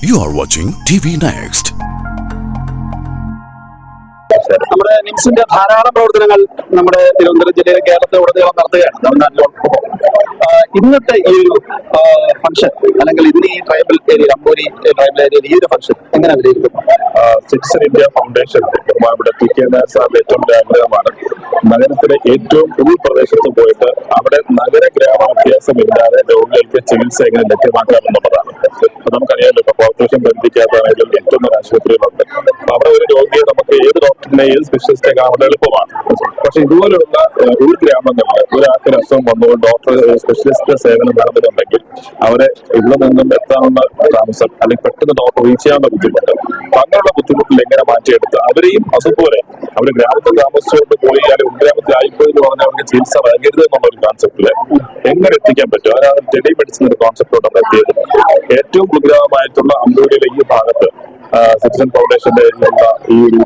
You are watching TV Next. നമ്മുടെ നിംസിന്റെ ധാരാളം പ്രവർത്തനങ്ങൾ നമ്മുടെ തിരുവനന്തപുരം ജില്ലയിലെ കേരളത്തെ ഉടനീളം നടത്തുകയാണ് തമിഴ്നാട്ടിലോടൊപ്പം. ഇന്നത്തെ ഈ ഒരു ഫംഗ്ഷൻ അല്ലെങ്കിൽ ഇന്ന് ഈ ട്രൈബൽ ഏരിയ അമ്പൂരി ട്രൈബൽ ഏരിയയിൽ ഈ ഒരു ഫംഗ്ഷൻ എങ്ങനെ വിലയിരുത്തും? സിറ്റിസൺ ഇന്ത്യ ഫൗണ്ടേഷൻ ഇവിടെ സാറിന്റെ ഏറ്റവും ആഗ്രഹമാണ് നഗരത്തിലെ ഏറ്റവും ഉൾപ്രദേശത്ത് പോയിട്ട് അവിടെ നഗര ഗ്രാമ വ്യത്യാസമില്ലാതെ രോഗികൾക്ക് ചികിത്സ എങ്ങനെ ലഭ്യമാക്കാമെന്നുള്ളതാണ്. അപ്പൊ നമുക്കറിയാമല്ലോ, ഇപ്പൊ കോർപ്പറേഷൻ ബന്ധിക്കാത്താണെങ്കിലും ഏറ്റവും നല്ല ആശുപത്രികളുണ്ട്. അപ്പൊ അവിടെ ഒരു രോഗിയെ നമുക്ക് ഏത് ഡോക്ടറിനെ ഏത് സ്പെഷ്യലിസ്റ്റെ കാണുന്നത് എളുപ്പമാണ്. പക്ഷെ ഇതുപോലുള്ള ഉൾഗ്രാമങ്ങളിൽ ഒരാൾക്ക് അസുഖം വന്നപ്പോൾ ഡോക്ടർ സ്പെഷ്യലിസ്റ്റ് സേവനം നടന്നുണ്ടെങ്കിൽ അവരെ ഇവിടെ നിന്നും എത്താവുന്ന താമസം അല്ലെങ്കിൽ പെട്ടെന്ന് ഡോക്ടർ റീച്ച് ചെയ്യാവുന്ന ബുദ്ധിമുട്ട്, അപ്പൊ അങ്ങനെയുള്ള ബുദ്ധിമുട്ടിൽ എങ്ങനെ മാറ്റിയെടുത്ത് അവരെയും അതുപോലെ അവർ ഗ്രാമത്തിൽ താമസിച്ചുകൊണ്ട് പോയി അല്ലെങ്കിൽ ഉൾഗ്രാമത്തിൽ ആയിപ്പോയി എന്ന് പറഞ്ഞാൽ അവർക്ക് ചികിത്സ വൈകരുത് എന്നുള്ള ഒരു കോൺസെപ്റ്റില് എങ്ങനെ എത്തിക്കാൻ പറ്റും, അതാണ് ടെലിമെഡിസിൻ ഒരു കോൺസെപ്റ്റോട് നമ്മൾ എത്തിയത്. ഏറ്റവും ഉൾഗ്രാമമായിട്ടുള്ള അമ്പൂരിയിലെ ഈ ഭാഗത്ത് സിറ്റിസൺ ഫൗണ്ടേഷന്റെ ഈ ഒരു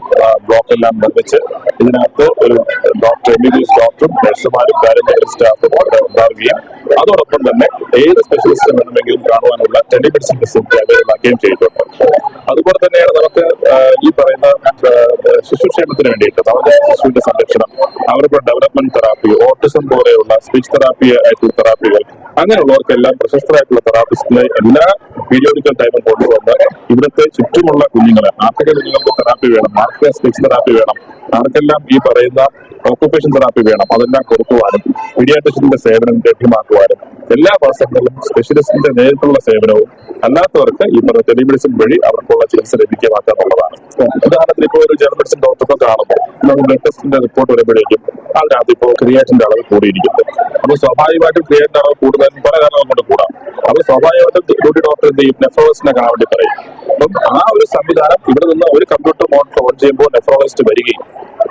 ബ്ലോക്ക് എല്ലാം നിർമ്മിച്ച് ഇതിനകത്ത് ഒരു ഡോക്ടർ MBBS ഡോക്ടറും നഴ്സുമാരും പാരാമെഡിക്കൽ സ്റ്റാഫും അവിടെ ഉണ്ടാവുകയും അതോടൊപ്പം തന്നെ ഏത് സ്പെഷ്യലിസ്റ്റ് വേണമെങ്കിലും കാണുവാനുള്ള ടെലിമെഡിസിൻ ഫെസിലിറ്റി അവൈലബിളാക്കുകയും ചെയ്തിട്ടുണ്ട്. അതുപോലെ തന്നെയാണ് നമുക്ക് ഈ പറയുന്ന ശിശുക്ഷേമത്തിന് വേണ്ടിയിട്ട് നവജാത ശിശുവിന്റെ സംരക്ഷണം, അവരുടെ ഡെവലപ്മെന്റ് തെറാപ്പി, ഓട്ടിസം പോലെയുള്ള സ്പീച്ച് തെറാപ്പി ആയിട്ടുള്ള തെറാപ്പികൾ, അങ്ങനെയുള്ളവർക്കെല്ലാം പ്രശസ്തരായിട്ടുള്ള തെറാപ്പിസ്റ്റിനെ എല്ലാ പീരിയോഡിക്കൽ ടൈമും കൊണ്ടുവന്ന് ഇവിടുത്തെ ചുറ്റുമുള്ള കുഞ്ഞുങ്ങളെ, ആർക്കൊക്കെ കുഞ്ഞുങ്ങൾക്ക് തെറാപ്പി വേണം, ആർക്ക് സ്പീച്ച് തെറാപ്പി വേണം, ആർക്കെല്ലാം ഈ പറയുന്ന ഓക്കുപേഷൻ തെറാപ്പി വേണം, അതെല്ലാം കൊടുക്കുവാനും പീഡിയാട്രിഷ്യന്റെ സേവനം ലഭ്യമാക്കുവാനും എല്ലാ മാസങ്ങളിലും സ്പെഷ്യലിസ്റ്റിന്റെ നേരിട്ടുള്ള സേവനവും അല്ലാത്തവർക്ക് ഈ പറഞ്ഞ ടെലിമെഡിസിൻ വഴി അവർക്കുള്ള ചികിത്സ ലഭിക്കാക്കുക എന്നുള്ളതാണ്. ഉദാഹരണത്തിന് ഇപ്പോൾ ഒരു ജനറൽ മെഡിസിൻ ഡോക്ടറെ കാണുമ്പോൾ നമ്മൾ ബ്ലഡ് ടെസ്റ്റിന്റെ റിപ്പോർട്ട് വരുമ്പോഴേക്കും അതിനകത്ത് ഇപ്പോൾ ക്രിയാറ്റിന്റെ അളവ് കൂടിയിരിക്കുന്നു. അപ്പൊ സ്വാഭാവികമായിട്ടും ക്രിയാറ്റിന്റെ അളവ് കൂടുതലും പല കാരണങ്ങൾ കൊണ്ട് കൂടാം. അപ്പൊ സ്വാഭാവികമായിട്ടും ഡ്യൂട്ടി ഡോക്ടർ എന്ത് ചെയ്യും, നെഫ്രോളജിസ്റ്റിനെ കാണാൻ വേണ്ടി പറയും. അപ്പം ആ ഒരു സംവിധാനം ഇവിടെ നിന്ന് ഒരു കമ്പ്യൂട്ടർ മോണിറ്റർ ഓൺ ചെയ്യുമ്പോൾ നെഫ്രോളജിസ്റ്റ് വരികയും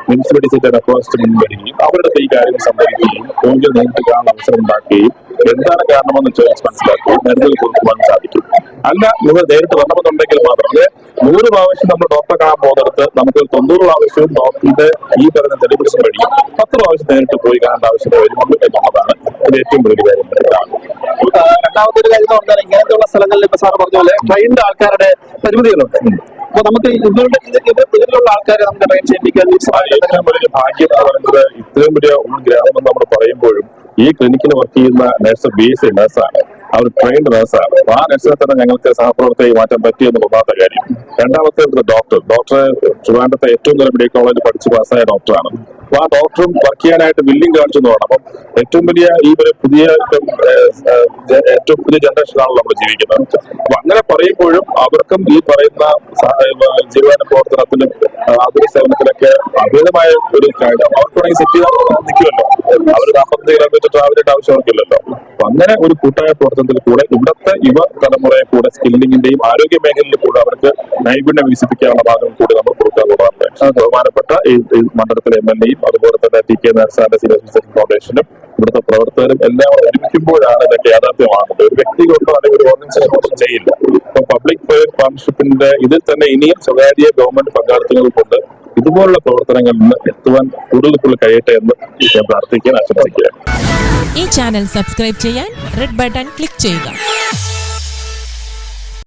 മുനിസിപ്പാലിറ്റിയുടെ നെഫ്രോളജിസ്റ്റ് മുന്നിൽ വരികയും അവരുടെ ഈ കാര്യങ്ങൾ സംഭവിക്കുകയും രോഗികൾ നേരിട്ട് കാണാൻ അവസരം ഉണ്ടാക്കുകയും എന്താണ് കാരണമെന്ന് ചോദിച്ച് മനസ്സിലാക്കുകയും മരുന്നുകൾ കൊടുക്കുവാൻ സാധിക്കും. അല്ല, നിങ്ങൾ നേരിട്ട് വരണമെന്നുണ്ടെങ്കിൽ മാത്രം 100 പ്രാവശ്യം നമ്മൾ ഡോക്ടറെ കാണാൻ പോകുന്നിടത്ത് നമുക്ക് 90 പ്രാവശ്യവും ഡോക്ടറിന്റെ ഈ പറയുന്ന ടെലിമെഡിസിൻ വഴി 10 പ്രാവശ്യം നേരിട്ട് പോയി കാണേണ്ട ആവശ്യം വരുന്നുണ്ട് എന്നുള്ളതാണ് ഇത് ഏറ്റവും വലിയ കാര്യം. രണ്ടാമത്തെ ഒരു കാര്യം എന്ന് പറഞ്ഞാൽ ഇങ്ങനത്തെയുള്ള സ്ഥലങ്ങളിൽ ഇപ്പൊ സാറ് പറഞ്ഞ പോലെ ട്രെയിൻഡ് ആൾക്കാരുടെ പരിമിതികളുണ്ട്. അപ്പൊ നമുക്ക് ഇതിലുള്ള ആൾക്കാരെ നമുക്ക് ട്രെയിൻ ചെയ്യിപ്പിക്കാൻ ഏറ്റവും വലിയ ഭാഗ്യം എന്ന് പറയുന്നത് ഇത്രയും വലിയ ഉൾഗ്രാമം നമ്മൾ പറയുമ്പോഴും ഈ ക്ലിനിക്കിൽ വർക്ക് ചെയ്യുന്ന നഴ്സ് BSc നഴ്സാണ്, അവർ ട്രെയിൻഡ് നഴ്സാണ്. ആ നഴ്സിനെ തന്നെ ഞങ്ങൾക്ക് സഹപ്രവർത്തകമായി മാറ്റാൻ പറ്റിയെന്ന് ഒന്നാമത്തെ കാര്യം. രണ്ടാമത്തെ ഡോക്ടറെ ട്രിവാൻഡ്രത്തെ ഏറ്റവും നല്ല മെഡിക്കൽ കോളേജിൽ പഠിച്ച് പാസ്സായ ഡോക്ടറാണ്. അപ്പൊ ആ ഡോക്ടറും വർക്ക് ചെയ്യാനായിട്ട് വില്ലിംഗ് കാണിച്ചു എന്ന് വേണം. അപ്പം ഏറ്റവും വലിയ ഈ ഒരു ഏറ്റവും പുതിയ ജനറേഷനാണല്ലോ നമ്മൾ ജീവിക്കുന്നത്. അപ്പൊ അങ്ങനെ പറയുമ്പോഴും അവർക്കും ഈ പറയുന്ന ജീവന പ്രവർത്തനത്തിലും ആതുര സേവനത്തിലൊക്കെ അഭേദമായ ഒരു കാര്യം അവർക്കുണ്ടെങ്കിൽ സെറ്റ് ചെയ്താൽ നിൽക്കുമല്ലോ. അവർ 40 കിലോമീറ്റർ ട്രാവൽ ചെയ്യേണ്ട ആവശ്യമൊന്നുമില്ലല്ലോ. അപ്പൊ അങ്ങനെ ഒരു കൂട്ടായ പ്രവർത്തനത്തിൽ കൂടെ ഇവിടുത്തെ യുവ തലമുറയെ കൂടെ സ്കില്ലിങ്ങിന്റെയും ആരോഗ്യ മേഖലയിൽ കൂടെ അവർക്ക് നൈപുണ്യം വികസിപ്പിക്കാനുള്ള ഭാഗം കൂടി നമ്മൾ കൊടുക്കാറുള്ളതാണ്. ബഹുമാനപ്പെട്ട ഈ മണ്ഡലത്തിലെ MLA യും അതുപോലെ തന്നെ TK നായർ സിറ്റിസൺ ഫൗണ്ടേഷനും ഇവിടുത്തെ പ്രവർത്തകരും എല്ലാം ഒരുമിക്കുമ്പോഴാണ് ഇതൊക്കെ യാഥാർത്ഥ്യമാകുന്നത്. ഒരു വ്യക്തി കൊണ്ടോ അല്ലെങ്കിൽ ഒരു ഓർഗനൈസേഷൻ കൊണ്ടും ചെയ്യില്ല. ഇപ്പൊ പബ്ലിക് പ്രൈവറ്റ് പാർട്ണർഷിപ്പിന്റെ ഇതിൽ തന്നെ ഇനിയും സ്വകാര്യ ഗവൺമെന്റ് പങ്കാളിത്തങ്ങൾ കൊണ്ട് ഇതുപോലുള്ള പ്രവർത്തനങ്ങളിൽ നിന്ന് എത്തുവാൻ കൂടുതൽ കഴിയട്ടെ എന്ന് ഞാൻ പ്രാർത്ഥിക്കാൻ ആശംസിക്കുകയാണ്. ഈ ചാനൽ സബ്സ്ക്രൈബ് ചെയ്യാൻ റെഡ് ബട്ടൺ ക്ലിക്ക് ചെയ്യുക.